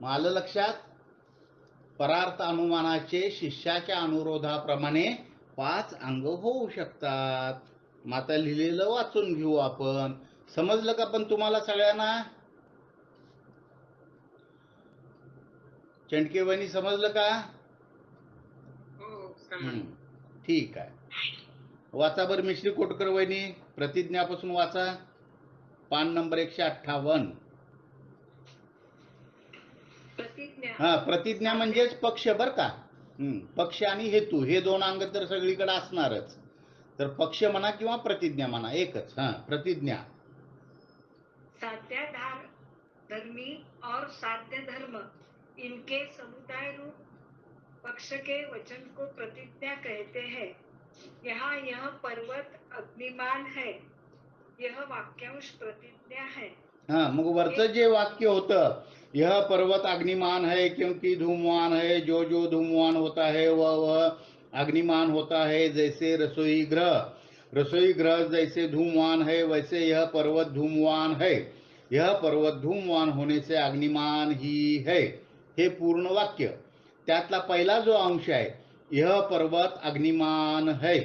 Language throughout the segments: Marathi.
मग आलं लक्षात? परार्थ अनुमानाचे शिष्याच्या अनुरोधाप्रमाणे 5 अंग होऊ शकतात. मग आता लिहिलेलं वाचून घेऊ आपण. समजलं का पण तुम्हाला सगळ्यांना? चंडके वहिनी समजलं का? ठीक आहे. वाचा बरं मिश्री कोटकर वहिनी, प्रतिज्ञापासून वाचा, पान नंबर 158. हा, प्रतिज्ञा म्हणजेच पक्ष बर का. पक्ष आणि हेतू हे 2 अंग तर सगळीकडे असणारच. तर पक्ष म्हणा किंवा प्रतिज्ञा म्हणा एकच. हा, प्रतिज्ञा. साध्याधार धर्मी और साध्य धर्म इनके समुदाय रूप पक्ष के वचन को प्रतिज्ञा कहते हैं. यहाँ यह पर्वत अग्निमान है, यह वाक्यांश प्रतिज्ञा है. हा, मग वरचं जे वाक्य होतं, यह पर्वत अग्निमान है क्योंकि धूमवान है, जो जो धूमवान होता है वह अग्निमान होता है. जैसे रसोई ग्रह जैसे धूमवान है वैसे यह पर्वत धूमवान है. यह पर्वत धूमवान होने से अग्निमान ही है. हे पूर्ण वाक्य. त्यातला पहिला जो अंश आहे, यह पर्वत अग्निमान है.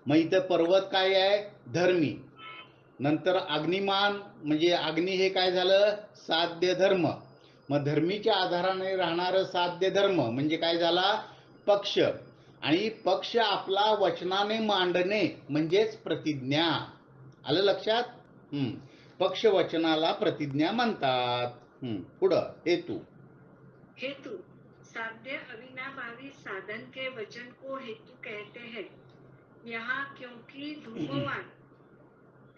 मग इथं पर्वत काय आहे? धर्मी. नंतर अग्निमान म्हणजे अग्नी हे काय झालं? साध्य धर्म. मग धर्मीच्या आधाराने राहणारं साध्य धर्म म्हणजे काय झाला? पक्ष. आणि पक्ष आपला वचनाने मांडणे म्हणजेच प्रतिज्ञा. आलं लक्षात? पक्ष वचनाला प्रतिज्ञा म्हणतात. पुढं हेतू. हेतु साध्य अविनाभावी साधन के वचन को हेतु कहते हैं. यहाँ क्योंकि धूमवान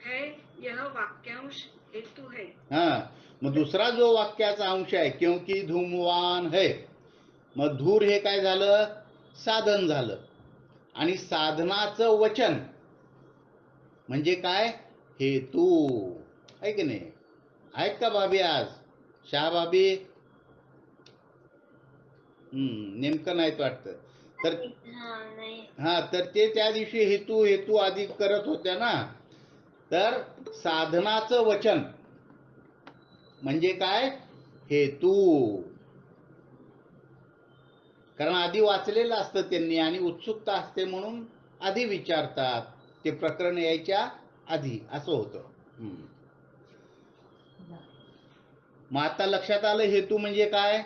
है यह वाक्यांश हेतु है. हा, मग दुसरा जो वाक्याचा अंश आहे, क्योंकि धूमवान है, मग धूर हे काय झालं? साधन झालं. आणि साधनाचं वचन म्हणजे काय? हेतू. आहे की नाही? आहेत का भाभी आज? शहा भाभी? नेमकं नाहीत वाटतं. तर हा, तर ते त्या दिवशी हेतू हेतू आधी करत होत्या ना. तर साधनाचं वचन म्हणजे काय? हेतू. कारण आधी वाचलेलं असतं त्यांनी आणि उत्सुकता असते म्हणून आधी विचारतात, ते प्रकरण यायच्या आधी. असं होतं. मग आता लक्षात आलं हेतू म्हणजे काय?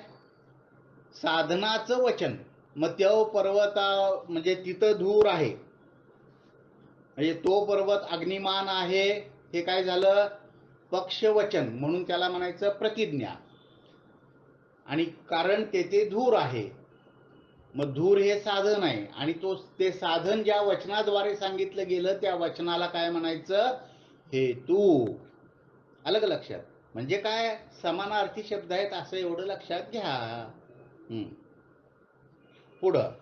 साधनाचं वचन. मग तो पर्वत म्हणजे तिथं धूर आहे, म्हणजे तो पर्वत अग्निमान आहे, हे काय झालं? पक्षवचन. म्हणून त्याला म्हणायचं प्रतिज्ञा. आणि कारण तेथे धूर आहे, मग धूर हे साधन आहे आणि ते साधन ज्या वचनाद्वारे सांगितलं गेलं त्या वचनाला काय म्हणायचं? हेतू. आलं का लक्षात? म्हणजे काय? समानार्थी शब्द आहेत असं एवढं लक्षात घ्या. पुढं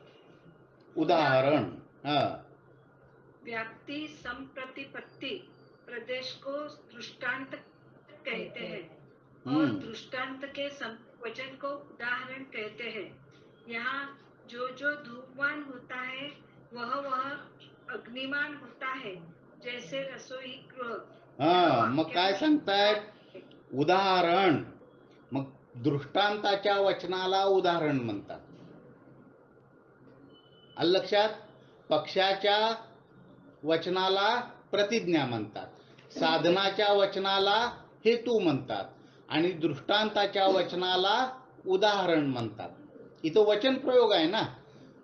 उदाहरण. व्याप्ति संप्रतिपत्ति प्रदेश को दृष्टांत कहते हैं और दृष्टांत के वचन को उदाहरण कहते हैं. यहाँ जो जो धूमवान होता है वह अग्निमान होता है, जैसे रसोई गृह. मग काय सांगतायत? उदाहरण. मग दृष्टांताच्या वचनाला उदाहरण म्हणतात. आलं लक्षात? पक्षाच्या वचनाला प्रतिज्ञा म्हणतात, साधनाच्या वचनाला हेतू म्हणतात आणि दृष्टांताच्या वचनाला उदाहरण म्हणतात. इथं वचन प्रयोग आहे ना,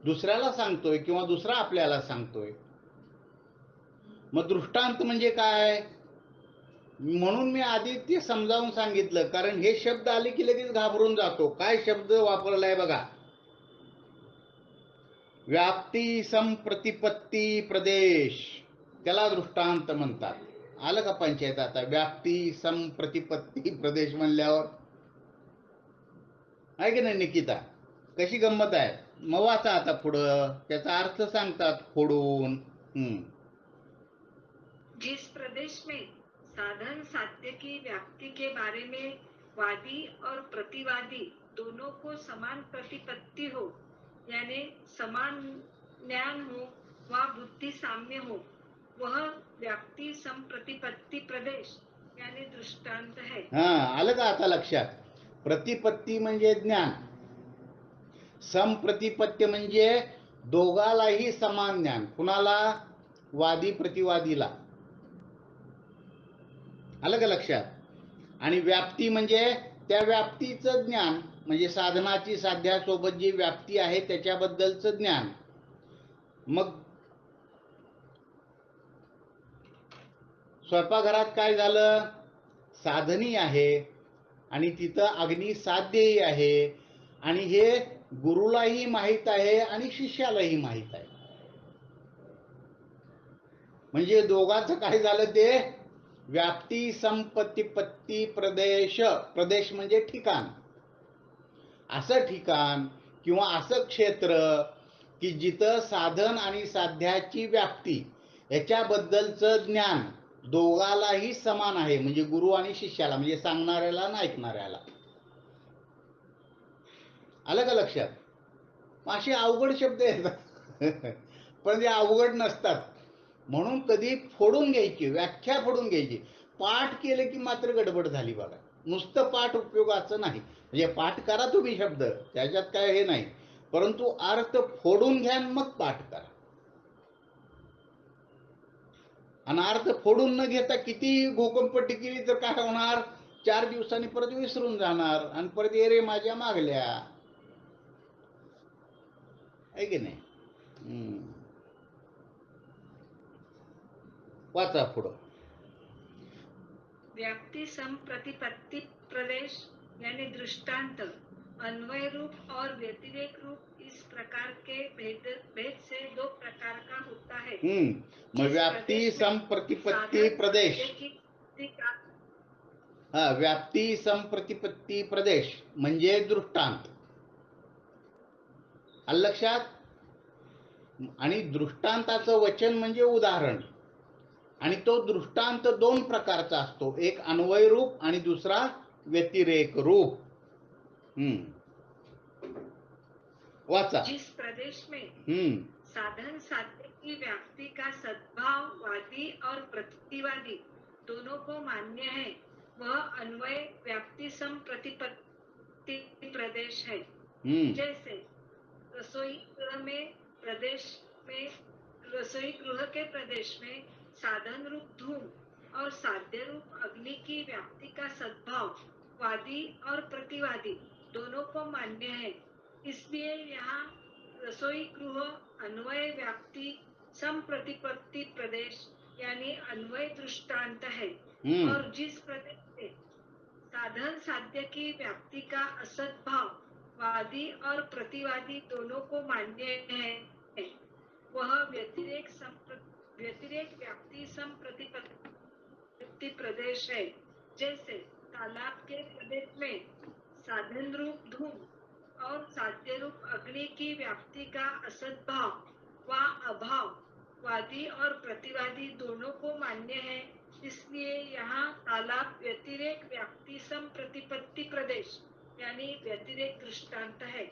दुसऱ्याला सांगतोय किंवा दुसरा आपल्याला सांगतोय. मग दृष्टांत म्हणजे काय? म्हणून मी आधी ते समजावून सांगितलं, कारण हे शब्द आले की लगेच घाबरून जातो. काय शब्द वापरलाय बघा? व्याप्ती संप्रतिपत्ती प्रदेश, त्याला दृष्टांत म्हणतात. आलं का पंचायत? आता व्याप्ती संप्रतिपत्ती प्रदेश म्हणल्यावर आहे की नाही निकिता? कशी गंमत आहे? मग वाचा आता पुढं, त्याचा अर्थ सांगतात फोडून. जिस प्रदेश में साधन साध्य की व्याप्ति के बारे में वादी और प्रतिवादी दोनों को समान प्रतिपत्ति हो, यानी समान ज्ञान हो व बुद्धि साम्य हो, वह व्याप्ति संप्रतिपत्ति प्रदेश यानी दृष्टांत है. आलं का आता लक्षात? प्रतिपत्ती म्हणजे ज्ञान, समप्रतिपत्य म्हणजे दोघालाही समान ज्ञान. कुणाला? वादी प्रतिवादीला. आलं का लक्षात? आणि व्याप्ती म्हणजे त्या व्याप्तीचं ज्ञान, म्हणजे साधनाची साध्यासोबत जी व्याप्ती आहे त्याच्याबद्दलचं ज्ञान. मग स्वयंपाकघरात काय झालं? साधनी आहे आणि तिथं अग्नी साध्यही आहे, आणि हे गुरुलाही माहीत आहे आणि शिष्यालाही माहीत आहे. म्हणजे दोघांचं काय झालं? ते व्याप्ती संपत्तिपत्ती प्रदेश. प्रदेश म्हणजे ठिकाण. असं ठिकाण किंवा असं क्षेत्र की जिथं साधन आणि साध्याची व्याप्ती याच्याबद्दलचं ज्ञान दोघालाही समान आहे, म्हणजे गुरु आणि शिष्याला, म्हणजे सांगणाऱ्याला आणि ऐकणाऱ्याला. आलं का लक्षात? असे अवघड शब्द येतात पण ते अवघड नसतात, म्हणून कधी फोडून घ्यायची, व्याख्या फोडून घ्यायची. पाठ केलं की मात्र गडबड झाली बघा. नुसतं पाठ उपयोगाचं नाही. म्हणजे पाठ करा तुम्ही शब्द, त्याच्यात काय हे नाही, परंतु अर्थ फोडून घ्या मग पाठ करा. आणि अर्थ फोडून न घेता किती घोकमपट्टी केली तर काय होणार? 4 दिवसांनी परत विसरून जाणार आणि परत ये रे माझ्या मागल्या, आहे की नाही? वाचा पुढं. व्याप्ति सम प्रतिपत्ति प्रदेश यानी दृष्टांत, अन्वय रूप और व्यतिरेक रूप इस प्रकार के भेद से दो प्रकार का होता है. मग व्याप्ती सम प्रतिपत्ति प्रदेश. हा, व्याप्ती सम प्रतिपत्ति प्रदेश म्हणजे दृष्टांत. आलं लक्षात? आणि दृष्टांताचं वचन म्हणजे उदाहरण. आणि तो दृष्टांत 2 प्रकारचा असतो, एक अन्वय रूप आणि दुसरा व्यतिरेक रूप. वाचा. जिस प्रदेश में साधन साध्य की व्याप्ति का सद्भाव वादी और प्रतिवादी दोनों को मान्य है, वह अन्वय व्याप्ति सम प्रतिपत्ति प्रदेश है. जैसे रसोई गृह के प्रदेश में साधन रूप धूम और साध्य रूप अग्नि की व्याप्ति का सद्भाव वादी और प्रतिवादी दोनों को मान्य है. इसलिए यहाँ रसोई गृह अन्वय व्याप्ति सम प्रतिपत्ति प्रदेश यानी अन्वय दृष्टांत है. और जिस प्रदेश में साधन साध्य की व्याप्ति का असद्भाव वादी और प्रतिवादी दोनों को मान्य है, वह व्यतिरेक व्याप्ति सम प्रतिपत्ति प्रदेश है. जैसे तालाब के प्रदेश में साधन रूप धूम और साध्य रूप अग्नि की व्याप्ति का असद्भाव व अभाव वादी और प्रतिवादी दोनों को मान्य है. इसलिए यहाँ तालाब व्यतिरेक व्याप्ति सम प्रतिपत्ति प्रदेश यानी व्यतिरेक दृष्टांत है.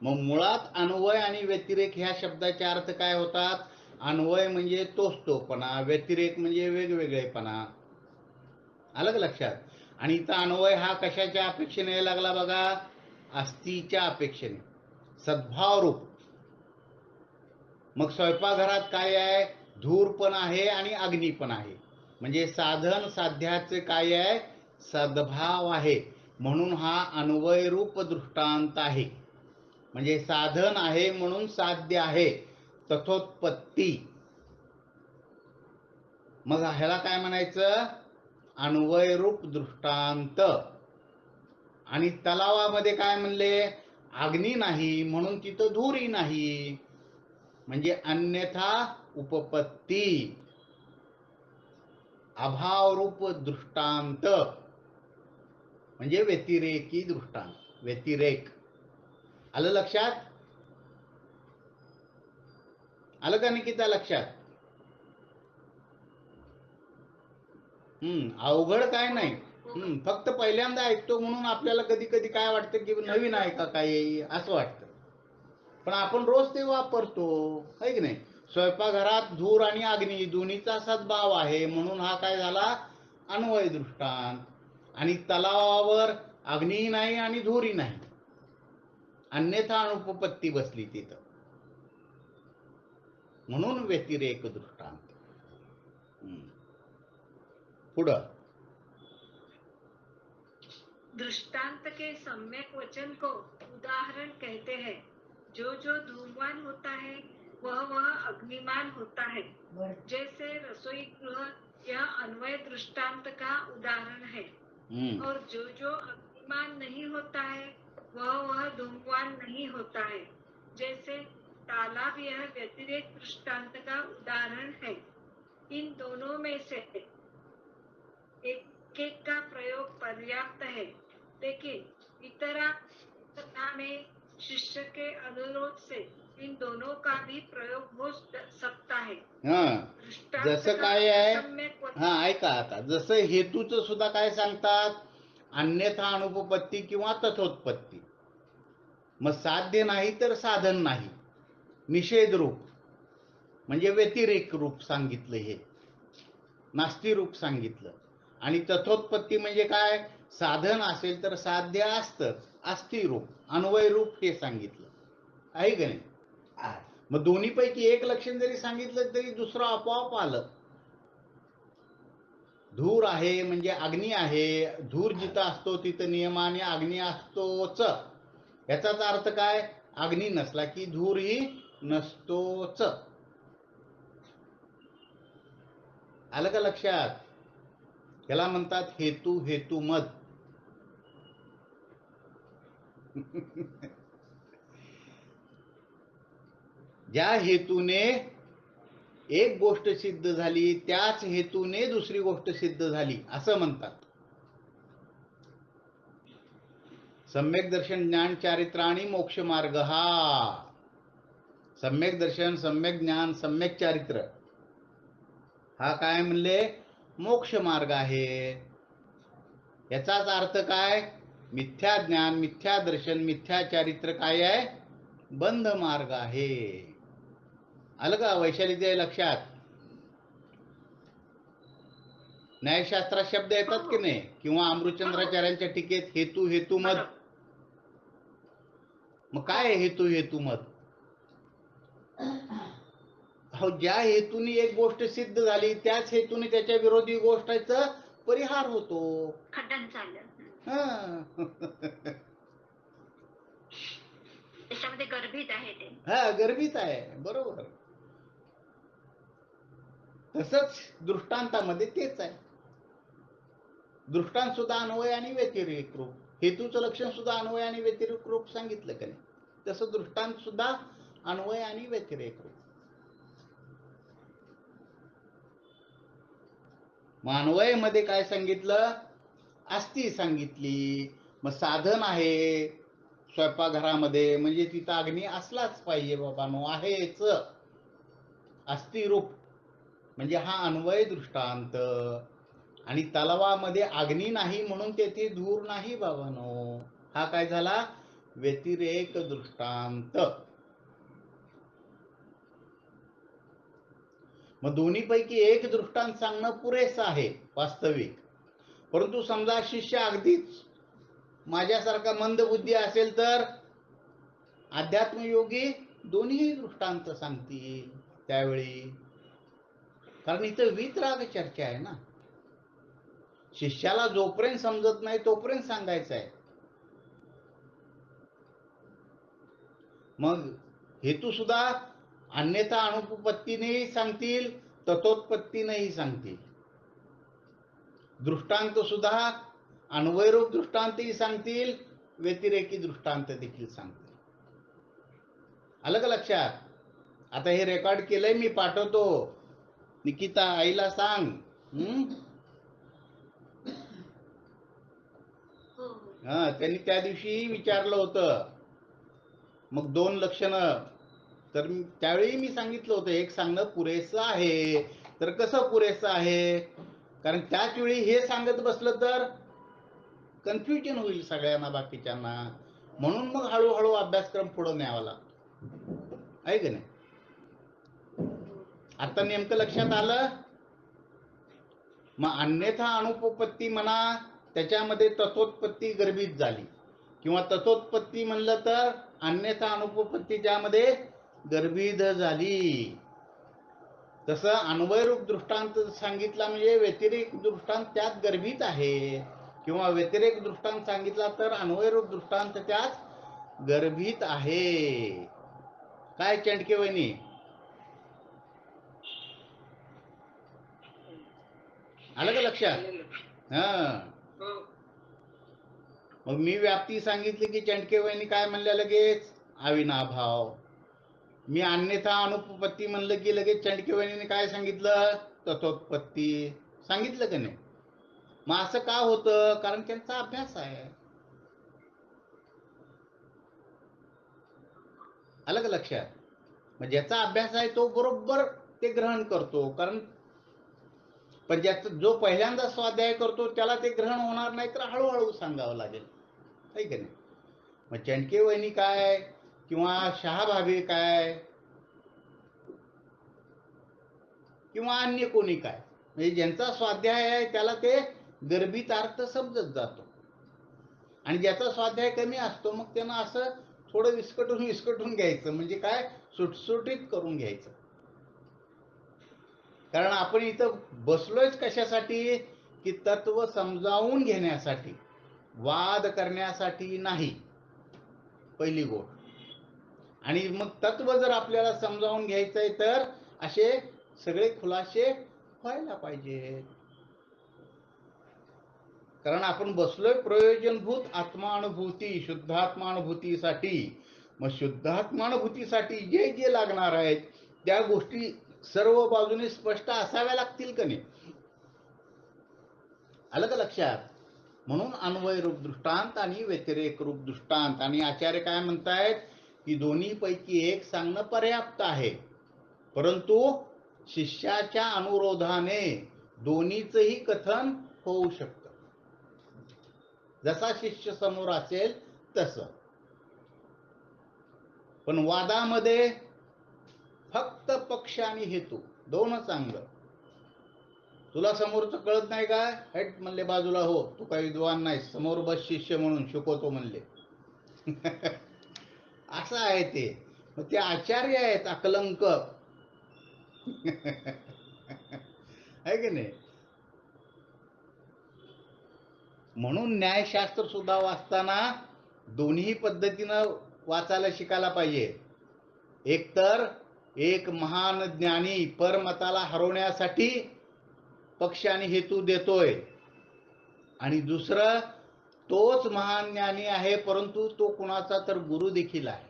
मग मुळात अन्वय आणि व्यतिरेक ह्या शब्दाचे अर्थ काय होतात? अन्वय म्हणजे तोचतोपणा, व्यतिरेक म्हणजे वेगवेगळेपणा. आलं का लक्षात? आणि इथं अन्वय हा कशाच्या अपेक्षेने यायला लागला बघा? अस्थिच्या अपेक्षेने, सद्भाव रूप. मग स्वयंपाकघरात काय आहे? धूर पण आहे आणि अग्नी पण आहे, म्हणजे साधन साध्याचे काय आहे? सद्भाव आहे. म्हणून हा अन्वय रूप दृष्टांत आहे. म्हणजे साधन आहे म्हणून साध्य आहे, तथोत्पत्ती. मग ह्याला काय म्हणायचं? अन्वय रूप दृष्टांत. आणि तलावामध्ये काय म्हणले? अग्नी नाही म्हणून तिथं धूरही नाही, म्हणजे अन्यथा उपपत्ती, अभाव रूप दृष्टांत, म्हणजे व्यतिरेकी दृष्टांत, व्यतिरेक. आलं लक्षात? आलं का निकिता लक्षात? अवघड काय नाही. फक्त पहिल्यांदा ऐकतो म्हणून आपल्याला कधी कधी काय वाटतं की नवीन आहे का काही, असं वाटतं. पण आपण रोज ते वापरतो, है की नाही? स्वयंपाकघरात धूर आणि अग्नी दोन्हीचा सद्भाव आहे म्हणून हा काय झाला? अन्वय दृष्टांत. आणि तलावावर अग्निही नाही आणि धूरही नाही, अन्यथा अनुपपत्ती बसली तिथं, म्हणून व्यतिरेक दृष्टांत. पुढं दृष्टांत के सम्यक वचन को उदाहरण कहते हैं. जो जो धूमवान होता है वह अग्निमान होता है. जैसे रसोई गृह यह अन्वय दृष्टांत का उदाहरण है. और जो जो अग्निमान नहीं होता है वह धूमवान नहीं होता है. जैसे तालाब यह व्यतिरेक दृष्टांत का उदाहरण है. इन दोनों में से एक एक का प्रयोग पर्याप्त है, लेकिन इतरा में शिष्य के अनुरोध से इन दोनों का भी प्रयोग हो सकता है. जसं काय आहे, ऐका आता, जसं हेतूचं सुद्धा काय सांगतात, अन्यथा अनुपपत्ती किंवा तथोत्पत्ती. मग साध्य नाही तर साधन नाही, निषेध रूप म्हणजे व्यतिरेक रूप सांगितलं, हे नास्ती रूप सांगितलं. आणि तथोत्पत्ती म्हणजे काय, साधन असेल तर साध्य असतंच, अस्ति रूप, अन्वय रूप हे सांगितलं आहे का नाही. मग दोन्हीपैकी एक लक्षण जरी सांगितलं तरी दुसरं आपोआप आलं. धूर आहे म्हणजे अग्नी आहे, धूर जिथं असतो तिथं नियमाने अग्नी असतोच. याचाच अर्थ काय, अग्नी नसला की धूरही नसतोच. आलं का लक्षात. याला म्हणतात हेतू हेतुमत. ज्या हेतूने एक गोष्ट सिद्ध झाली त्याच हेतूने दुसरी गोष्ट सिद्ध झाली असं म्हणतात. सम्यक दर्शन ज्ञान चारित्राणी मोक्ष मार्ग. हा सम्यक दर्शन, सम्यक ज्ञान, सम्यक चारित्र हा काय म्हणले, मोक्ष मार्ग आहे. याचाच अर्थ काय, मिथ्या ज्ञान, मिथ्या दर्शन, मिथ्या चारित्र काय आहे, बंध मार्ग आहे. आलं का वैशालीचे लक्षात. न्यायशास्त्रात शब्द येतात की नाही, किंवा अमृतचंद्राचार्यांच्या टीकेत हेतू हेतुमत. मग काय हेतू हेतुमत, हो ज्या हेतूने एक गोष्ट सिद्ध झाली त्याच हेतूने त्याच्या विरोधी गोष्टीचा परिहार होतो, खंडन झालं. त्याच्यामध्ये गर्भित आहे ते. गर्भित आहे, बरोबर. तसंच दृष्टांतामध्ये तेच आहे. दृष्टांत सुद्धा अन्वय आणि व्यतिरेक रूप, हेतूचं लक्षण सुद्धा अन्वय आणि व्यतिरेक रूप सांगितलं का नाही, तसं दृष्टांत सुद्धा अन्वय आणि व्यतिरेक रूप. अन्वय मध्ये काय सांगितलं, अस्ति सांगितली. मग साधन आहे स्वयंपाकघरामध्ये म्हणजे तिथं अग्नी असलाच पाहिजे बाबांनो, आहेच. अस्ति रूप म्हणजे हा अन्वय दृष्टांत. आणि तलावामध्ये अग्नी नाही म्हणून तेथे धूर नाही बाबांनो, हा काय झाला, व्यतिरेक दृष्टांत. मग दोन्हीपैकी एक दृष्टांत सांगणं पुरेसं आहे वास्तविक. परंतु समजा शिष्य अगदीच माझ्यासारखा मंदबुद्धी असेल तर अध्यात्मयोगी दोन्ही दृष्टांत सांगतील त्यावेळी, कारण इथं वितराग चर्चा आहे ना. शिष्याला जोपर्यंत समजत नाही तोपर्यंत सांगायचं आहे. मग हेतू सुद्धा अन्यथा अनुपपत्तीनेही सांगतील, तथोत्पत्तीनेही सांगतील. दृष्टांत सुद्धा अन्वयरूप दृष्टांतही सांगतील, व्यतिरेकी दृष्टांत देखील सांगतील. आलं का लक्षात. आता हे रेकॉर्ड केलंय मी, पाठवतो. निकिता आईला सांग. त्यांनी त्या दिवशी विचारलं होतं. मग 2 लक्षणं, तर त्यावेळी मी सांगितलं होतं एक सांगणं पुरेसं आहे. तर कसं पुरेसं आहे, कारण त्याच वेळी हे सांगत बसलं तर कन्फ्युजन होईल सगळ्यांना, बाकीच्यांना. म्हणून मग हळूहळू अभ्यासक्रम पुढे न्यावा लागतो, आहे की नाही. आता नेमकं लक्षात आलं. मग अन्यथा अनुपपत्ती म्हणा त्याच्यामध्ये तत्वोत्पत्ती गर्भित झाली, किंवा तत्वोत्पत्ती म्हणलं तर अन्यथा अनुपपत्ती ज्यामध्ये गर्भित झाली. तसं अन्वयरूप दृष्टांत सांगितला म्हणजे व्यतिरेक दृष्टांत त्यात गर्भित आहे, किंवा व्यतिरेक दृष्टांत सांगितला तर अन्वयरूप दृष्टांत त्यात गर्भित आहे. काय चंडके वहिनी, आलं का लक्षात? मग मी व्याप्ती सांगितली की चंडके वहिनी काय म्हणल्या लगेच? अविनाभाव. मी अन्यथा अनुपपत्ती म्हणलं की लगेच चंडके वहिनीने काय सांगितलं? तत्वोत्पत्ती सांगितलं का नाही? मग असं का होतं? कारण त्यांचा अभ्यास आहे. आलं का लक्षात? मग ज्याचा अभ्यास आहे तो बरोबर ते ग्रहण करतो. कारण पण ज्याचा जो पहिल्यांदा स्वाध्याय करतो त्याला ते ग्रहण होणार नाही, तर हळूहळू सांगावं लागेल, आहे का नाही? मग चंडके वहिनी काय किंवा शहाभाभी काय किंवा अन्य कोणी काय, म्हणजे ज्यांचा स्वाध्याय आहे त्याला ते गर्भित अर्थ समजत जातो. आणि ज्याचा स्वाध्याय कमी असतो मग त्यांना असं थोडं विस्कटून घ्यायचं, म्हणजे काय सुटसुटीत करून घ्यायचं. कारण आपण इथं बसलोयच कशासाठी? की तत्व समजावून घेण्यासाठी, वाद करण्यासाठी नाही, पहिली गोष्ट. आणि मग तत्व जर आपल्याला समजावून घ्यायचंय तर असे सगळे खुलासे व्हायला पाहिजे. कारण आपण बसलोय प्रयोजनभूत आत्मानुभूती, शुद्धात्मानुभूतीसाठी. मग शुद्धात्मानुभूतीसाठी जे जे लागणार आहेत त्या गोष्टी सर्व बाजूने स्पष्ट असाव्या लागतील का नाही? आलं का लक्षात? म्हणून अन्वय रूप दृष्टांत आणि व्यतिरेक रूप दृष्टांत. आणि आचार्य काय म्हणतायत की दोन्ही पैकी एक सांगणं पर्याप्त आहे, परंतु शिष्याच्या अनुरोधाने दोन्हीचंही कथन होऊ शकतं. जसा शिष्य समोर असेल तसं. पण वादामध्ये फक्त पक्ष आणि हेतू दोनच अंग. तुला समोरचं कळत नाही काय? हट म्हणले बाजूला हो, तू काही विद्वान नाही, समोर बस शिष्य म्हणून शिकवतो म्हणले. असं आहे ते. मग ते आचार्य आहेत अकलंक. आहे की नाही? म्हणून न्यायशास्त्र सुद्धा वाचताना दोन्ही पद्धतीनं वाचायला शिकायला पाहिजे. एकतर एक महान ज्ञानी परमताला हरवण्यासाठी पक्ष आणि हेतू देतोय, आणि दुसरं तोच महान ज्ञानी आहे परंतु तो कुणाचा तर गुरु देखील आहे,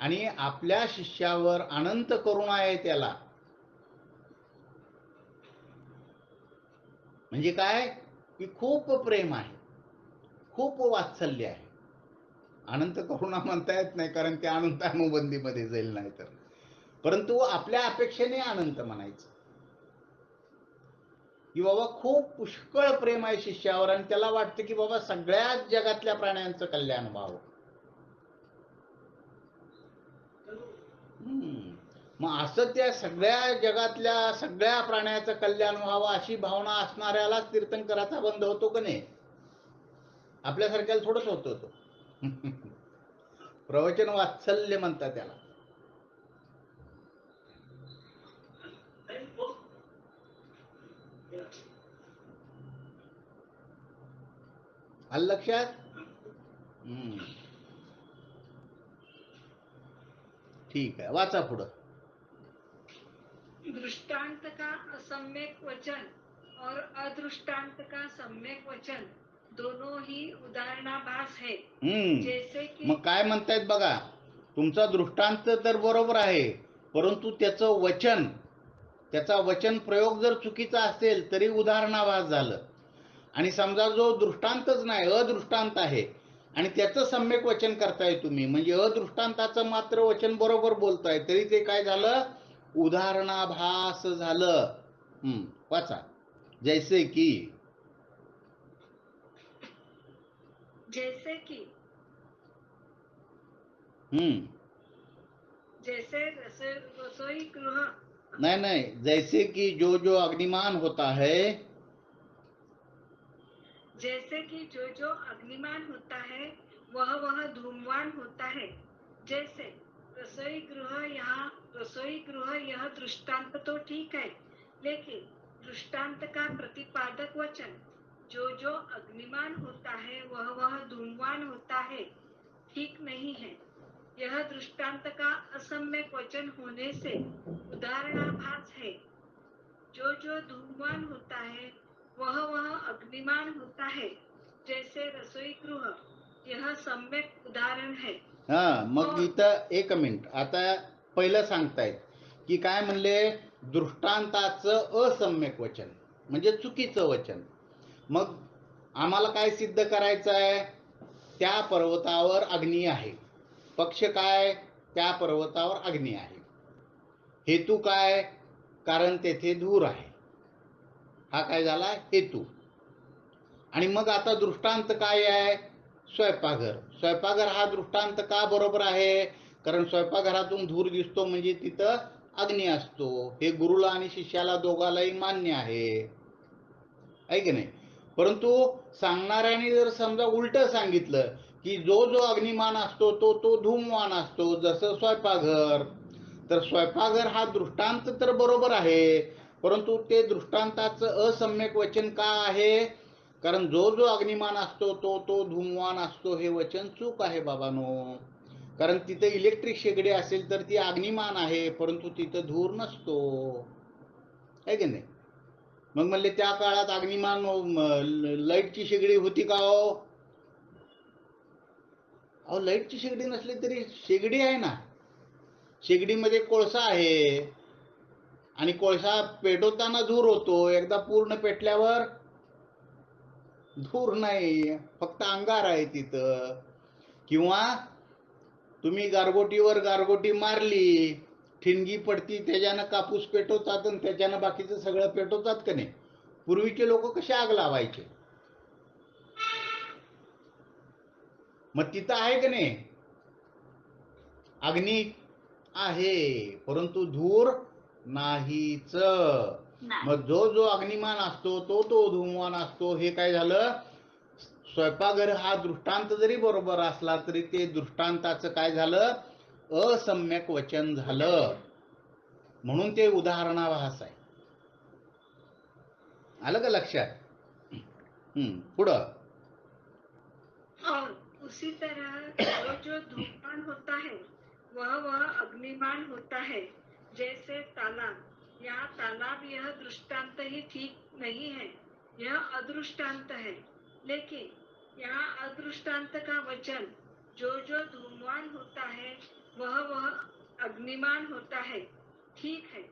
आणि आपल्या शिष्यावर अनंत करुणा आहे त्याला. म्हणजे काय की खूप प्रेम आहे, खूप वात्सल्य आहे. अनंत करुणा म्हणता येत नाही कारण ते अनंत अनुबंधीमध्ये जाईल नाही तर, परंतु आपल्या अपेक्षेने अनंत म्हणायचं की बाबा खूप पुष्कळ प्रेम आहे शिष्यावर, आणि त्याला वाटतं की बाबा सगळ्याच जगातल्या प्राण्यांचं कल्याण व्हावं. मग असं त्या सगळ्या जगातल्या सगळ्या प्राण्याचं कल्याण व्हावं अशी भावना असणाऱ्यालाच तीर्थंकराचा बंध होतो का नाही? आपल्यासारख्याला थोडंच होतो तो. प्रवचन वात्सल्य म्हणतात त्याला. आलं लक्षात? ठीक आहे, वाचा पुढं. दृष्टांत का असम्यक वचन और अदृष्टांत का सम्यक वचन दोनों ही उदाहरणाभास है. जैसे की मग काय म्हणतायत बघा, तुमचा दृष्टांत तर बरोबर आहे, परंतु त्याचा वचन प्रयोग जर चुकीचा असेल तरी उदाहरणाभास झालं. आणि समजा जो दृष्टांतच नाही, अदृष्टांत आहे, आणि त्याचं सम्यक वचन करताय तुम्ही, म्हणजे अदृष्टांताचं मात्र वचन बरोबर बोलताय, तरी ते काय झालं? उदाहरणाभास झालं. वाचा. जैसे की जैसे रसोई गृह, नहीं, जैसे कि जो अग्निमान होता है, जैसे कि जो अग्निमान होता है वह धूमवान होता है। जैसे रसोई गृह यह दृष्टांत तो ठीक है, लेकिन दृष्टांत का प्रतिपादक वचन जो अग्निमान होता है वह धूमवान होता है, ठीक नहीं है। यह दृष्टांत का असम्यक वचन होने से उदाहरणाभास है। जो धूमवान होता है वह अग्निमान होता है, जैसे रसोई गृह यह सम्यक उदाहरण है। हा, मग और इथं एक मिनिट, आता पहिलं सांगतायत की काय म्हणले, दृष्टांताचं असम्यक वचन म्हणजे चुकीचं वचन. मग आम्हाला काय सिद्ध करायचं आहे? त्या पर्वतावर अग्नी आहे. पक्ष काय? त्या पर्वतावर अग्नी आहे. हेतू काय? कारण तेथे धूर आहे. हा काय झाला हेतू. आणि मग आता दृष्टांत काय आहे? स्वयंपाकघर. स्वयंपाकघर हा दृष्टांत का बरोबर आहे? कारण स्वयंपाकघरातून धूर दिसतो म्हणजे तिथं अग्नी असतो. हे गुरुला आणि शिष्याला दोघालाही मान्य आहे की नाही? परंतु सांगणाऱ्याने जर समजा उलट सांगितलं की जो अग्निमान असतो तो धूमवान असतो, जसं स्वयंपाकघर, तर स्वयंपाकघर हा दृष्टांत तर बरोबर आहे, परंतु ते दृष्टांताचं असम्यक वचन का आहे? कारण जो अग्निमान असतो तो धूमवान असतो, हे वचन चूक आहे बाबांनो. कारण तिथे इलेक्ट्रिक शेगडी असेल तर ती अग्निमान आहे, परंतु तिथं धूर नसतो, आहे की नाही? मग म्हणले त्या काळात अग्निमान लाईटची शेगडी होती का हो? अहो, लाईटची शेगडी नसली तरी शेगडी आहे ना. शेगडीमध्ये कोळसा आहे आणि कोळसा पेटवताना धूर होतो, एकदा पूर्ण पेटल्यावर धूर नाही, फक्त अंगार आहे तिथं. किंवा तुम्ही गारगोटीवर गारगोटी मारली, ठिणगी पडती, त्याच्यानं कापूस पेटवतात आणि त्याच्यानं बाकीचं सगळं पेटवतात का नाही? पूर्वीचे लोक कसे आग लावायचे? मग तिथं आहे का नाही? अग्नी आहे, परंतु धूर नाहीच. मग जो अग्निमान असतो तो धूमवान असतो. हे काय झालं? स्वयंपाकघर हा दृष्टांत जरी बरोबर असला तरी ते दृष्टांताचं काय झालं? असम्यक वचन झालं, म्हणून ते उदाहरणाभास आहे. आलं का लक्षात? पुढं. और उसी तरह जो धूमवान होता है वह अग्निमान होता है, जैसे तालाब। यहाँ तालाब यह दृष्टांत ही ठीक नहीं है, यह अदृष्टांत है। लेकिन यहाँ अदृष्टांत का वचन जो धूमवान होता है वह अग्निमान होता है, ठीक है।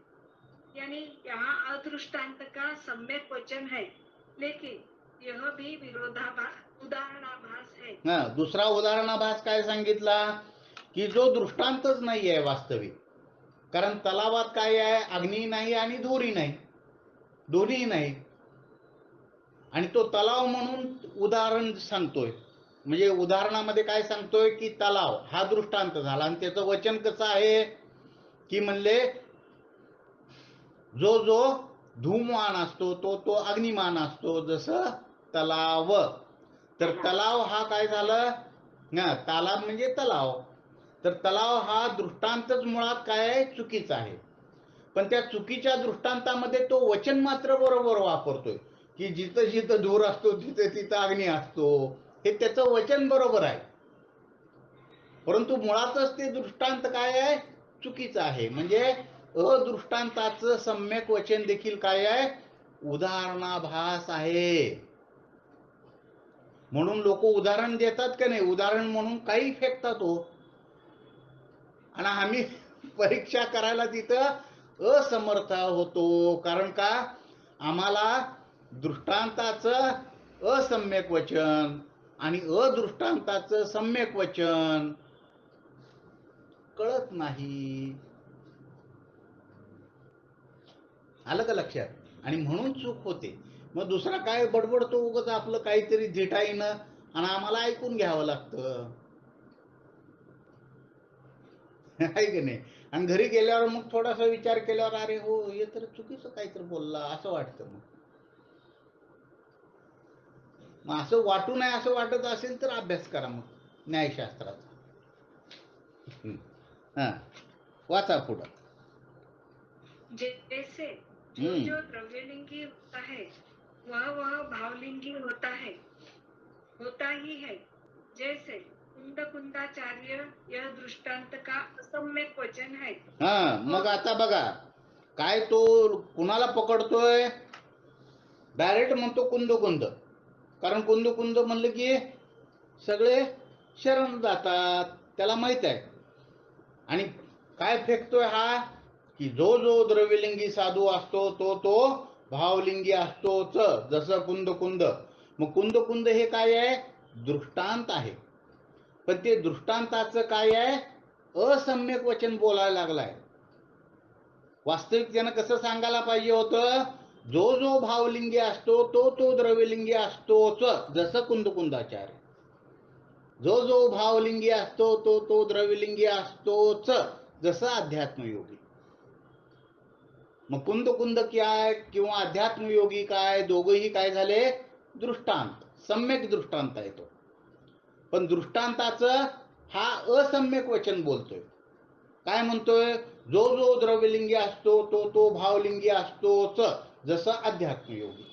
यानी यहाँ अदृष्टांत का सम्यक वचन है, लेकिन यह भी उदाहरणाभास है. दुसरा उदाहरणाभास काय सांगितला? की जो दृष्टांतच नाही आहे वास्तविक. कारण तलावात काय आहे? अग्नी नाही आणि धुरी नाही, दोन्ही नाही. आणि तो तलाव म्हणून उदाहरण सांगतोय. म्हणजे उदाहरणामध्ये काय सांगतोय की तलाव हा दृष्टांत झाला. आणि त्याचं वचन कसं आहे की म्हणले जो धूमवान असतो तो अग्निमान असतो, जसं तलाव. तर तलाव हा काय झालं ना? तालाब म्हणजे तलाव. तर तलाव हा दृष्टांतच मुळात काय आहे? चुकीचा आहे. पण त्या चुकीच्या दृष्टांतामध्ये तो वचन मात्र बरोबर वापरतोय की जिथं जिथं धूर असतो तिथं तिथं अग्नी असतो. हे त्याचं वचन बरोबर आहे, परंतु मुळातच ते दृष्टांत काय आहे? चुकीचं आहे. म्हणजे अदृष्टांताचं सम्यक वचन देखील काय आहे? उदाहरणाभास आहे. म्हणून लोक उदाहरण देतात का नाही? उदाहरण म्हणून काही फेकतात हो. आणि आम्ही परीक्षा करायला तिथं असमर्थ होतो. कारण का? आम्हाला दृष्टांताचं असम्यक वचन आणि अदृष्टांताचं सम्यक वचन कळत नाही. आलं का लक्षात? आणि म्हणून चूक होते. मग दुसरा काय बडबडतो उगाच आपलं काहीतरी झिटाईनं, आणि आम्हाला ऐकून घ्यावं लागतं, आहे की नाही? आणि घरी गेल्यावर मग थोडासा विचार केल्यावर अरे हो, हे तर चुकीचं काहीतरी बोलला असं वाटतं. मग असं वाटू नये असं वाटत असेल तर अभ्यास करा मग न्यायशास्त्राचा. हा, वाचा पुढं. जैसे जो जो द्रव्यलिंगी होता है वह भावलिंगी होता ही है. जैसे कुंद कुंदाचार्य यह दृष्टांत का असम्यक वचन है. हा, मग आता बघा काय तो कुणाला पकडतोय. डायरेक्ट म्हणतो कुंद कुंद, कारण कुंद कुंद म्हणलं की सगळे शरण जातात, त्याला माहित आहे. आणि काय फेकतोय हा, की जो जो द्रव्यलिंगी साधू असतो तो भावलिंगी असतोच, जसं कुंद कुंद. मग कुंद कुंद हे काय आहे, दृष्टांत आहे. पण ते दृष्टांताचं काय आहे, असम्यक वचन बोलायला लागलाय. वास्तविक त्यानं कसं सांगायला पाहिजे होतं, जो जो भावलिंगी असतो तो द्रव्यलिंगी असतोच, जसं कुंद कुंदाचार्य. जो जो भावलिंगी असतो तो द्रव्यलिंगी असतोच, जसं अध्यात्मयोगी. मग कुंद कुंद काय किंवा अध्यात्मयोगी काय, दोघंही काय झाले, दृष्टांत, सम्यक दृष्टांत आहे तो. पण दृष्टांताचं हा असम्यक वचन बोलतोय. काय म्हणतोय, जो जो द्रव्यलिंगी असतो तो भावलिंगी असतोच, जसं अध्यात्मयोगी.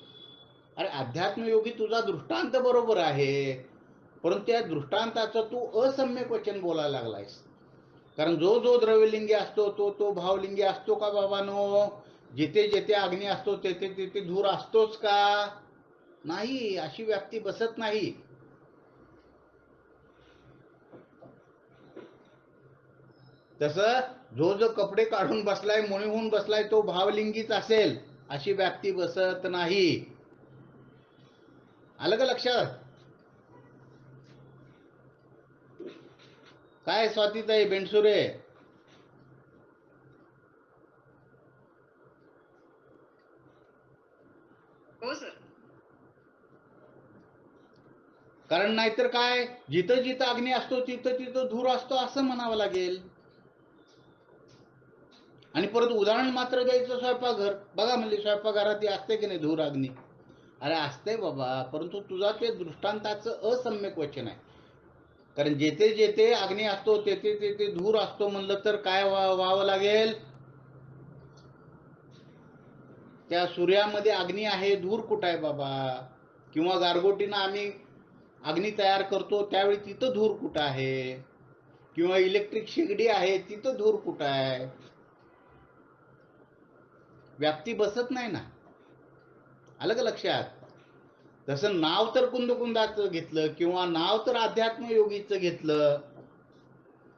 अरे अध्यात्मयोगी तुझा दृष्टांत बरोबर आहे, परंतु त्या दृष्टांताचं तू असम्यक वचन बोलायला लागलायस. कारण जो जो द्रव्यलिंगी असतो तो भावलिंगी असतो का बाबानो? जिथे जिथे अग्नी असतो तेथे तेथे धूर असतोच का? नाही, अशी व्याप्ती बसत नाही. तसं जो जो कपडे काढून बसलाय, मुनी होऊन बसलाय, तो भावलिंगीच असेल, अशी व्याप्ती बसत नाही. आलं का लक्षात? काय स्वातीताई बेंडसुरे? हो सर. कारण नाहीतर काय, जिथं जिथं अग्नी असतो तिथं तिथं धूर असतो असं म्हणावं लागेल. आणि परत उदाहरण मात्र द्यायचं स्वयंपाकघर. बघा म्हणजे स्वयंपाकघरात असते की नाही धूर अग्नी? अरे असते बाबा, परंतु तुझा ते दृष्टांताचं असम्यक वचन आहे. कारण जेथे जेथे अग्नी असतो तेथे तेथे धूर असतो म्हणलं तर काय व्हावं लागेल, त्या सूर्यामध्ये अग्नी आहे, धूर कुठं आहे बाबा? किंवा गारगोटीनं आम्ही अग्नी तयार करतो त्यावेळी तिथं धूर कुठं आहे? किंवा इलेक्ट्रिक शेगडी आहे तिथं धूर कुठं आहे? व्याप्ती बसत नाही ना. आलं का लक्षात? तसं नाव तर कुंदकुंदाचं घेतलं किंवा नाव तर अध्यात्मयोगीचं घेतलं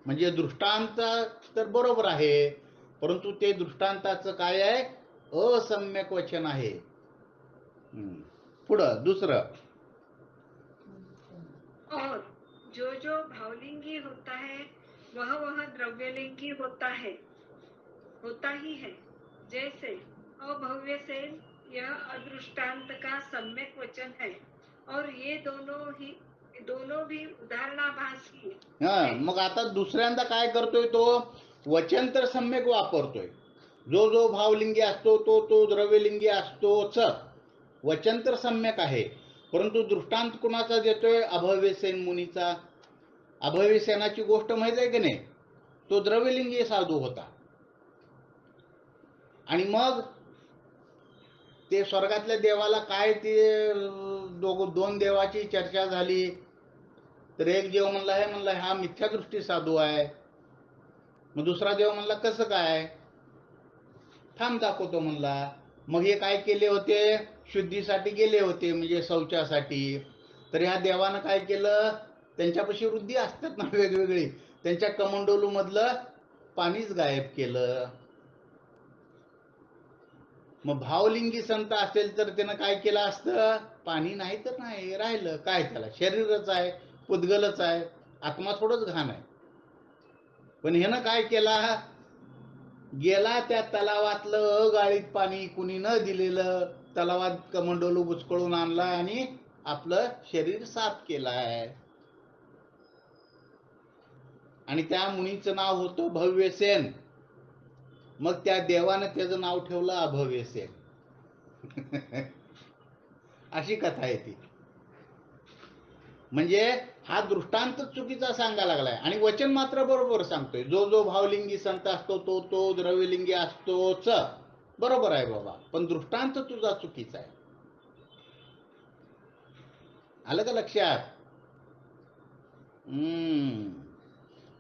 म्हणजे दृष्टांत तर बरोबर आहे, परंतु ते दृष्टांताचं काय आहे, असम्यक वचन आहे. पुढं दुसरं. और जो जो भावलिंगी होता है वह द्रव्यलिंगी होता ही है. जैसे अभव्य से यह अदृष्टांत का सम्यक वचन है और ये दोनों भी उदाहरणाभासी हा, मग आता दुसऱ्यांदा काय करतोय तो, वचन तर सम्यक वापरतोय. जो जो भावलिंगी असतो तो द्रव्यलिंगी असतोच, वचन तर सम्यक आहे. परंतु दृष्टांत कुणाचा देतोय, अभव्यसेन मुनीचा. अभव्यसेनाची गोष्ट माहित आहे की नाही? तो द्रव्यलिंगी साधू होता. आणि मग ते स्वर्गातल्या देवाला काय ते दोन देवाची चर्चा झाली, तर एक देव म्हणला हा मिथ्यादृष्टी साधू आहे. मग दुसरा देव म्हणला कसं काय? थांब दाखवतो म्हणला. मग हे काय केले होते, शुद्धीसाठी गेले होते म्हणजे शौचासाठी. तर ह्या देवानं काय केलं, त्यांच्यापाशी वृद्धी असतात ना वेगवेगळी, त्यांच्या कमंडोलू मधलं पाणीच गायब केलं. मग भावलिंगी संत असेल तर त्यानं काय केलं असतं, पाणी नाही तर नाही राहिलं काय, त्याला शरीरच आहे, पुद्गलच आहे, आत्मा थोडंच घाण आहे. पण ह्यानं काय केला, गेला त्या तलावातलं गाळीत पाणी कुणी न दिलेलं तलावात कमंडोलू बुचकळून आणला आणि आपलं शरीर साफ केलाय. आणि त्या मुनीचं नाव होतं भव्यसेन. मग त्या देवानं त्याचं नाव ठेवलं अभव्यसेन. अशी कथा आहे ती. म्हणजे हा दृष्टांत चुकीचा सांगायला लागलाय आणि वचन मात्र बरोबर सांगतोय. जो जो भावलिंगी संत असतो तो तो द्रव्यलिंगी असतोच. बरोबर आहे बाबा, पण दृष्टांत तुझा चुकीचा आहे. आलं का लक्षात?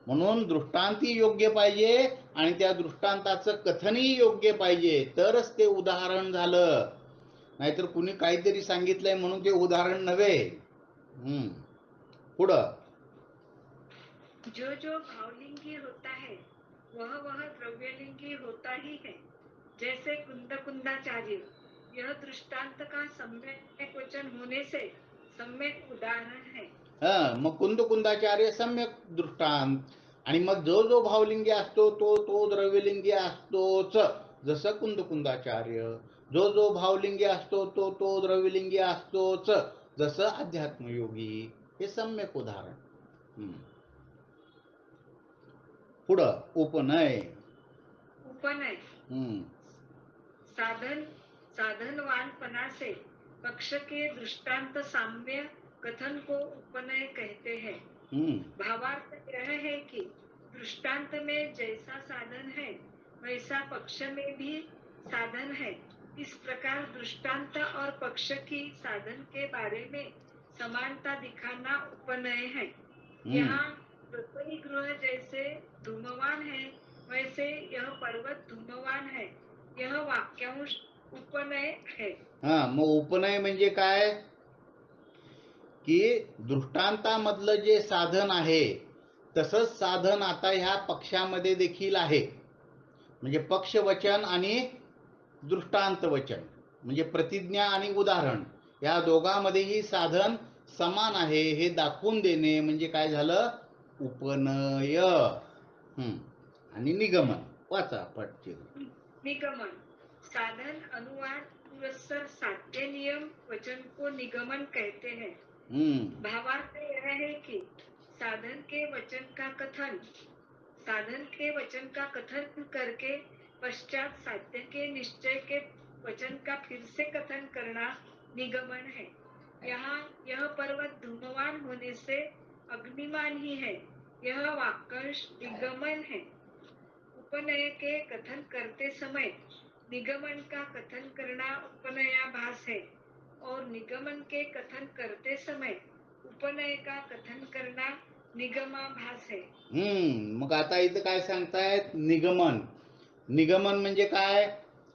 म्हणून दृष्टांतही योग्य पाहिजे आणि त्या दृष्टांताचं कथनही योग्य पाहिजे, तरच ते उदाहरण झालं. नाहीतर कुणी काहीतरी सांगितलंय म्हणून ते उदाहरण नव्हे. पुढं, जो जो भावलिंगी होता है वह द्रव्यलिंगी होता ही है, जैसे कुंदाचार्य. यह दृष्टांत का सम्यक वचन होने से सम्यक उदाहरण है. मग कुंदाचार्य सम्यक दृष्टांत. आणि मग जो जो भावलिंगी असतो तो तो द्रव्यलिंगी असतोच, जसं कुंदाचार्य. जो जो भावलिंगी असतो तो तो द्रव्यलिंगी असतोच, जसं अध्यात्मयोगी. हे सम्यक उदाहरण. पुढं, उपनय. साधनवानपना से पक्ष के दृष्टांत साम्य कथन को उपनय कहते हैं. भावार्थ यह है कि दृष्टांत में जैसा साधन है वैसा पक्ष में भी साधन है. इस प्रकार दृष्टांत और पक्ष की साधन के बारे में समानता दिखाना उपनय है. यहाँ रसोई गृह जैसे धूमवान है वैसे यह पर्वत धूमवान है. यह वाक्यांश उपनय है. मग उपनय म्हणजे काय की दृष्टांतामधलं जे साधन आहे तसंच साधन आता ह्या पक्षामध्ये देखील आहे. म्हणजे पक्ष वचन आणि दृष्टांत वचन म्हणजे प्रतिज्ञा आणि उदाहरण या दोघांमध्येही साधन समान आहे हे दाखवून देणे म्हणजे काय झालं, उपनय. आणि निगमन. वाचा पटचे. निगमन साधन अनुवाद पुरस्सर साध्य नियम वचन को निगमन कहते हैं. भावार्थ यह है कि साधन के वचन का कथन करके पश्चात साध्य के निश्चय के वचन का फिर से कथन करना निगमन है. यहाँ यह पर्वत धूमवान होने से अग्निमान ही है. यह वाक्यांश निगमन है. उपनय के कथन करते समय निगमन का कथन करना उपनयाभास है और निगमन के कथन करते समय उपनय का कथन करना निगमाभास है. मग आता इथं काय सांगतायत, निगमन. निगमन म्हणजे काय,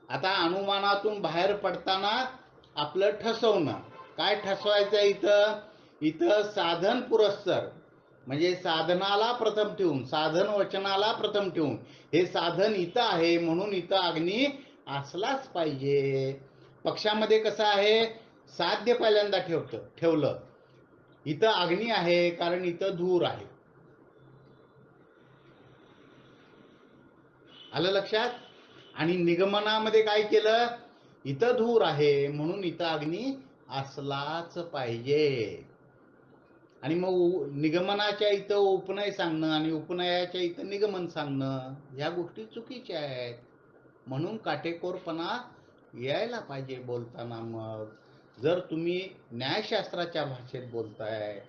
आता अनुमानातून बाहेर पडताना आपलं ठसवणं. काय ठसवायचं इथं साधन पुरस्सर म्हणजे साधनाला प्रथम ठेवून, साधन वचनाला प्रथम ठेवून, हे साधन इथं आहे म्हणून इथं अग्नी असलाच पाहिजे. पक्षामध्ये कसं आहे, साध्य पहिल्यांदा ठेवलं, इथं अग्नी आहे कारण इथं धूर आहे. आलं लक्षात? आणि निगमनामध्ये काय केलं, इथं धूर आहे म्हणून इथं अग्नी असलाच पाहिजे. आणि मग निगमनाच्या इथं उपनय सांगणं आणि उपनयाच्या इथं निगमन सांगणं ह्या गोष्टी चुकीच्या आहेत. म्हणून काटेकोरपणा यायला पाहिजे बोलताना. मग जर तुम्ही न्यायशास्त्राच्या भाषेत बोलताय,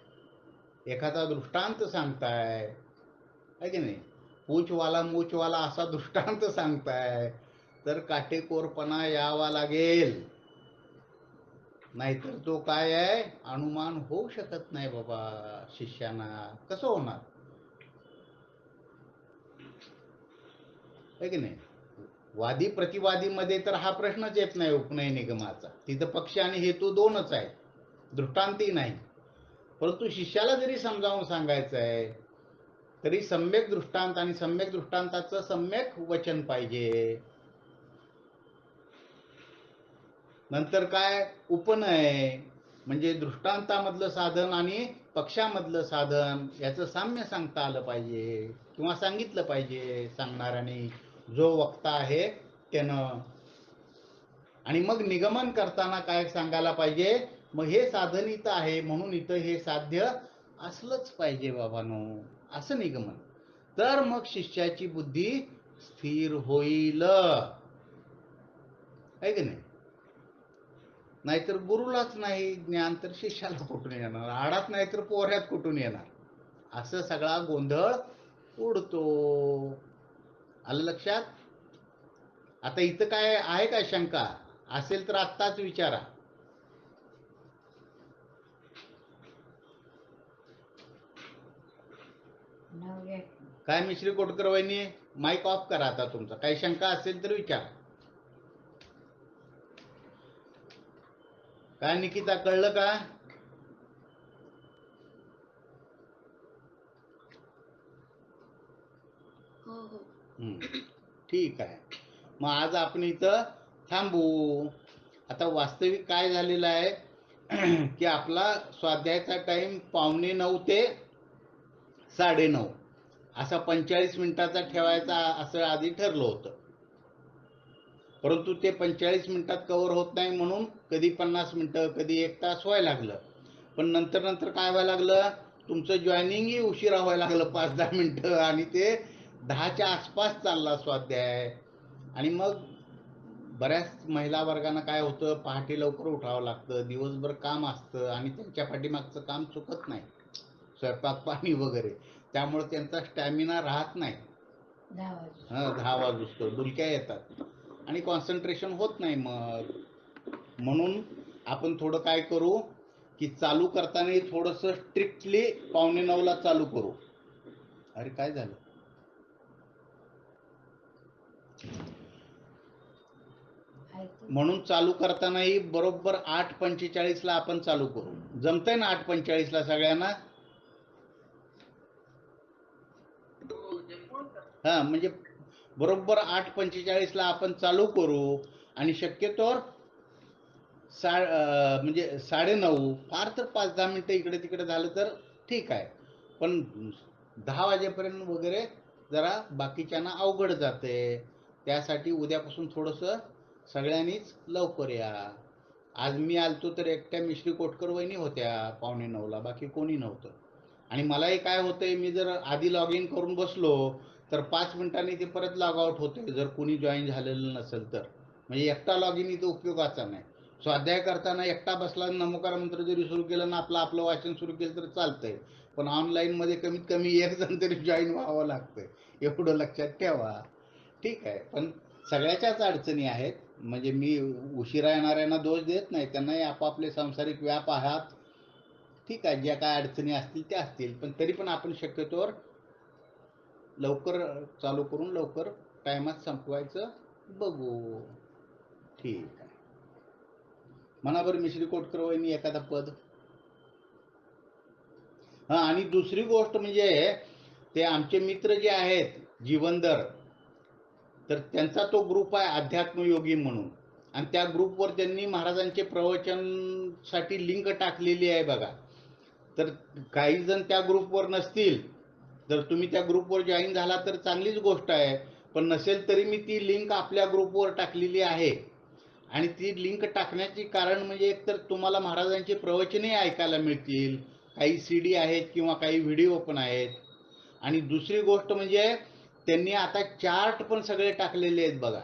एखादा दृष्टांत सांगताय, है की नाही, पूचवाला मूचवाला असा दृष्टांत सांगताय, तर काटेकोरपणा यावा लागेल. नाहीतर तो काय आहे, अनुमान होऊ शकत नाही बाबा शिष्याना. कसं होणार, है की नाही? वादी प्रतिवादी मध्ये तर हा प्रश्नच येत नाही उपनय निगमाचा. तिथं पक्ष आणि हेतू दोनच आहे, दृष्टांतही नाही. परंतु शिष्याला जरी समजावून सांगायचं आहे तरी सम्यक दृष्टांत आणि सम्यक दृष्टांताचं सम्यक वचन पाहिजे. नंतर काय, उपनय म्हणजे दृष्टांतामधलं साधन आणि पक्षामधलं साधन याचं साम्य सांगता आलं पाहिजे किंवा सांगितलं पाहिजे सांगणाऱ्याने, जो वक्ता आहे त्यानं. आणि मग निगमन करताना काय सांगायला पाहिजे, मग हे साधन इथं आहे म्हणून इथं हे साध्य असलंच पाहिजे बाबांनो, असं निगमन. तर मग शिष्याची बुद्धी स्थिर होईल, है की नाही? नाहीतर गुरुलाच नाही ज्ञान तर शिष्याला कुठून येणार, आडात नाही तर पोऱ्यात कुठून येणार, असं सगळा गोंधळ उडतो. आलं लक्षात? आता इथं काय आहे का शंका? असेल तर आत्ताच विचारा. काय मिश्री कोटकर वहिनी, माईक ऑफ करा आता तुमचा. काही शंका असेल तर विचारा. काय निकिता, कळलं का? ठीक आहे. मग आज आपण इथं थांबू. आता वास्तविक काय झालेलं आहे की आपला स्वाध्यायाचा टाइम 8:45 ते 9:30 असा 45 मिनिटाचा ठेवायचा असं आधी ठरलं होतं. परंतु ते 45 मिनिटात कव्हर होत नाही म्हणून कधी 50 मिनिटं, कधी 1 तास व्हायला लागलं. पण नंतर काय व्हायला लागलं, तुमचं जॉईनिंगही उशिरा व्हायला लागलं 5-10 मिनिटं, आणि ते 10च्या आसपास चालला स्वाध्याय. आणि मग बऱ्याच महिला वर्गांना काय होतं, पहाटे लवकर उठावं लागतं, दिवसभर काम असतं आणि त्यांच्या पाठीमागचं काम चुकत नाही, स्वयंपाक पाणी वगैरे, त्यामुळे त्यांचा स्टॅमिना राहत नाही. 10 वाजतो डुलक्या येतात आणि कॉन्सन्ट्रेशन होत नाही. मग म्हणून आपण थोडं काय करू की चालू करताना थोडंसं स्ट्रिक्टली 8:45ला चालू करू. अरे काय झालं? म्हणून चालू करतानाही बरोबर 8:45ला आपण चालू करू. जमतंय ना 8:45ला सगळ्यांना? हा, म्हणजे बरोबर 8:45ला आपण चालू करू आणि शक्यतोवर म्हणजे 9:30, फार तर 5-10 मिनिटं इकडे तिकडे झालं तर ठीक आहे, पण 10 वाजेपर्यंत वगैरे जरा बाकीच्यांना अवघड जाते. त्यासाठी उद्यापासून थोडंसं सगळ्यांनीच लवकर या. आज मी आलतो तर एकट्या मिश्री कोटकर वहिनी होत्या 8:45ला, बाकी कोणी नव्हतं. आणि मलाही काय होतंय, मी जर आधी लॉग इन करून बसलो तर 5 मिनिटांनी ते परत लॉग आउट होते जर कोणी जॉईन झालेलं नसेल तर. म्हणजे एकटा लॉग इन इथं उपयोगाचा नाही. स्वाध्याय करताना एकटा बसला, नमोकार मंत्र जरी सुरू केलं ना, आपलं वाचन सुरू केलं तर चालतंय, पण ऑनलाईनमध्ये कमीत कमी एक जण तरी जॉईन व्हावं लागतंय, एवढं लक्षात ठेवा. ठीक आहे, पण सगळ्याच्याच अडचणी आहेत. म्हणजे मी उशिरा येणाऱ्यांना दोष देत नाही, त्यांनाही आपापले सांसारिक व्याप आहात. ठीक आहे, ज्या काय अडचणी असतील त्या असतील, पण तरी पण आपण शक्यतोवर लवकर चालू करून लवकर टायमात संपवायचं बघू. ठीक आहे, म्हणा बरं मिश्री कोटकर वहिनी एखादा पद. हा, आणि दुसरी गोष्ट म्हणजे ते आमचे मित्र जे आहेत जीवनदर, तर त्यांचा तो ग्रुप आहे अध्यात्मयोगी म्हणून, आणि त्या ग्रुपवर त्यांनी महाराजांचे प्रवचनसाठी लिंक टाकलेली आहे बघा. तर काही जण त्या ग्रुपवर नसतील, तर तुम्ही त्या ग्रुपवर जॉईन झाला तर चांगलीच गोष्ट आहे, पण नसेल तरी मी ती लिंक आपल्या ग्रुपवर टाकलेली आहे. आणि ती लिंक टाकण्याचे कारण म्हणजे एकतर तुम्हाला महाराजांचे प्रवचनही ऐकायला मिळतील, काही CD आहेत किंवा काही व्हिडिओ पण आहेत, आणि दुसरी गोष्ट म्हणजे त्यांनी आता चार्ट पण सगळे टाकलेले आहेत बघा.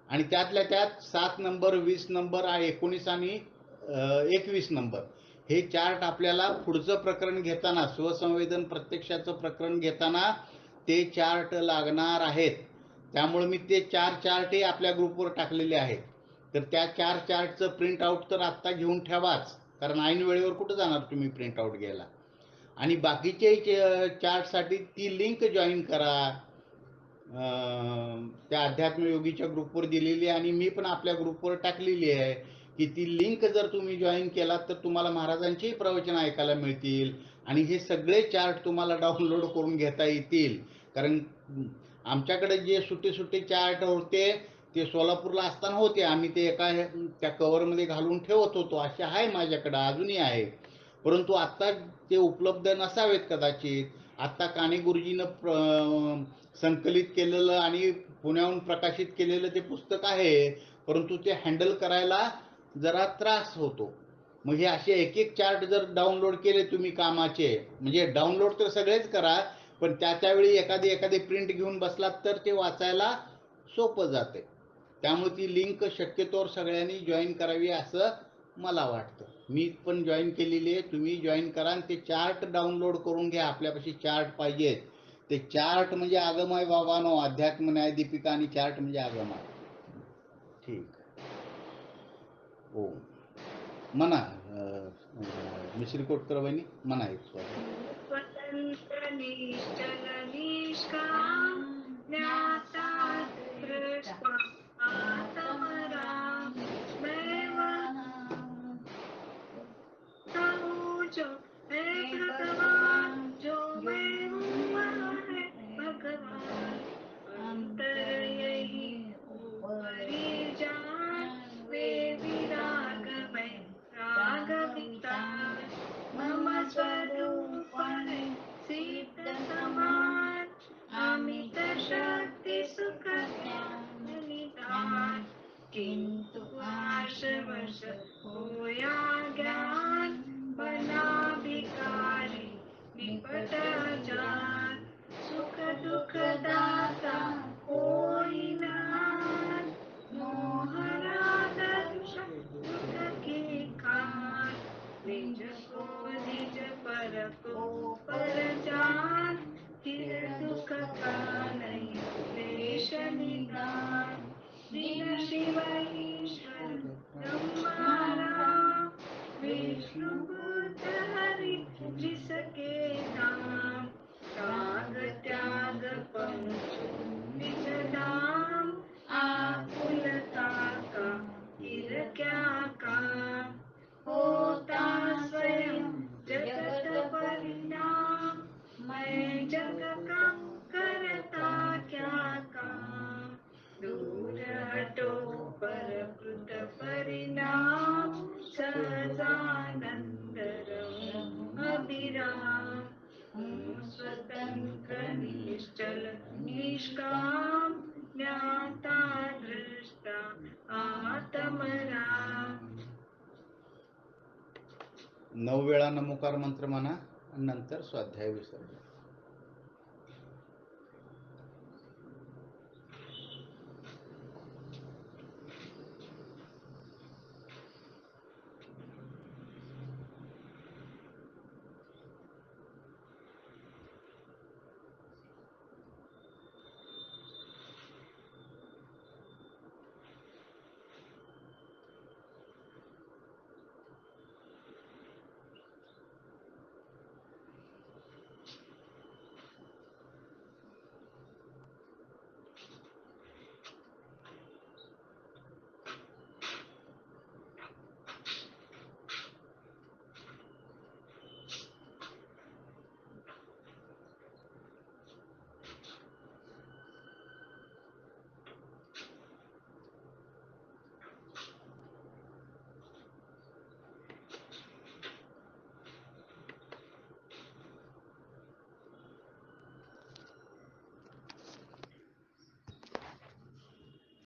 आणि त्यातल्या त्यात 7 नंबर, 20 नंबर, 19 आणि 21 नंबर हे चार्ट आपल्याला पुढचं प्रकरण घेताना, स्वसंवेदन प्रत्यक्षाचं प्रकरण घेताना ते चार्ट लागणार आहेत. त्यामुळे मी ते 4 चार्टही आपल्या ग्रुपवर टाकलेले आहेत. तर त्या 4 चार्टचं प्रिंट आउट तर आत्ता घेऊन ठेवाच, कारण ऐन वेळेवर कुठं जाणार तुम्ही प्रिंट आउट घ्यायला. आणि बाकीचे चार्टसाठी ती लिंक जॉईन करा, त्या अध्यात्मयोगीच्या ग्रुपवर दिलेली आहे, आणि मी पण आपल्या ग्रुपवर टाकलेली आहे की ती लिंक जर तुम्ही जॉईन केलात तर तुम्हाला महाराजांचेही प्रवचन ऐकायला मिळतील, आणि हे सगळे चार्ट तुम्हाला डाउनलोड करून घेता येतील. कारण आमच्याकडे जे सुटे चार्ट होते ते सोलापूरला असताना होते, आम्ही ते एका त्या कव्हरमध्ये घालून ठेवत होतो, असे आहे माझ्याकडे अजूनही आहे. परंतु आत्ता ते उपलब्ध नसावेत कदाचित. आत्ता काणे गुरुजीनं संकलित केलेलं आणि पुण्याहून प्रकाशित केलेलं ते पुस्तक आहे, परंतु ते हँडल करायला जरा त्रास होतो. मग हे असे एक एक चार्ट जर डाउनलोड केले तुम्ही कामाचे, म्हणजे डाउनलोड तर सगळेच करा, पण त्यावेळी एखादी प्रिंट घेऊन बसलात तर ते वाचायला सोपं जाते. त्यामुळे ती लिंक शक्यतोवर सगळ्यांनी जॉईन करावी असं मला वाटतं. मी पण जॉईन केलेली आहे, तुम्ही जॉईन करा आणि ते चार्ट डाउनलोड करून घ्या. आपल्यापाशी चार्ट पाहिजेत. ते चार्ट म्हणजे आगमय बाबांनो, अध्यात्म न्याय दीपिका आणि चार्ट म्हणजे आगमय. ठीक आहे. ओम म्हणा मिश्री कोटकर वहिनी म्हणा एक स्वतंत्र निश्चल निष्काम ज्ञाता दृष्टा आत्मराम दैव हूँ जो है भगवान, जो मैं हूँ वह है भगवान। अंतर यही ऊपरी जान, वे विराग में राग विचार। मम स्वरूप है सिद्ध समान, अमित शक्ति सुख ज्ञान निधान। किंतु आशवश होया ज्ञान, बना भिखारी निपट जान। सुख दुख दाता कोई नान, मोह राग दुख की खान। निज को निज पर को पर जान, फिर दुख का नहीं क्लेश निदान। जिन शिव ईश्वर ब्रह्मा राम, विष्णु बुद्ध हरि जिसके नाम। राग त्याग पहुँचो निज धाम, आकुलता का फिर क्या काम। होता स्वयं जगत परिणाम, मैं जग का करता क्या काम। दूर हटो पर कृत परिणाम, सहजानंद रहो अभिराम। हूँ स्वतंत्र निश्चल निष्काम, ज्ञाता दृष्टा आत्मराम। 9 वेळा नमोकार मंत्र म्हणा आणि नंतर स्वाध्याय विसर्जन.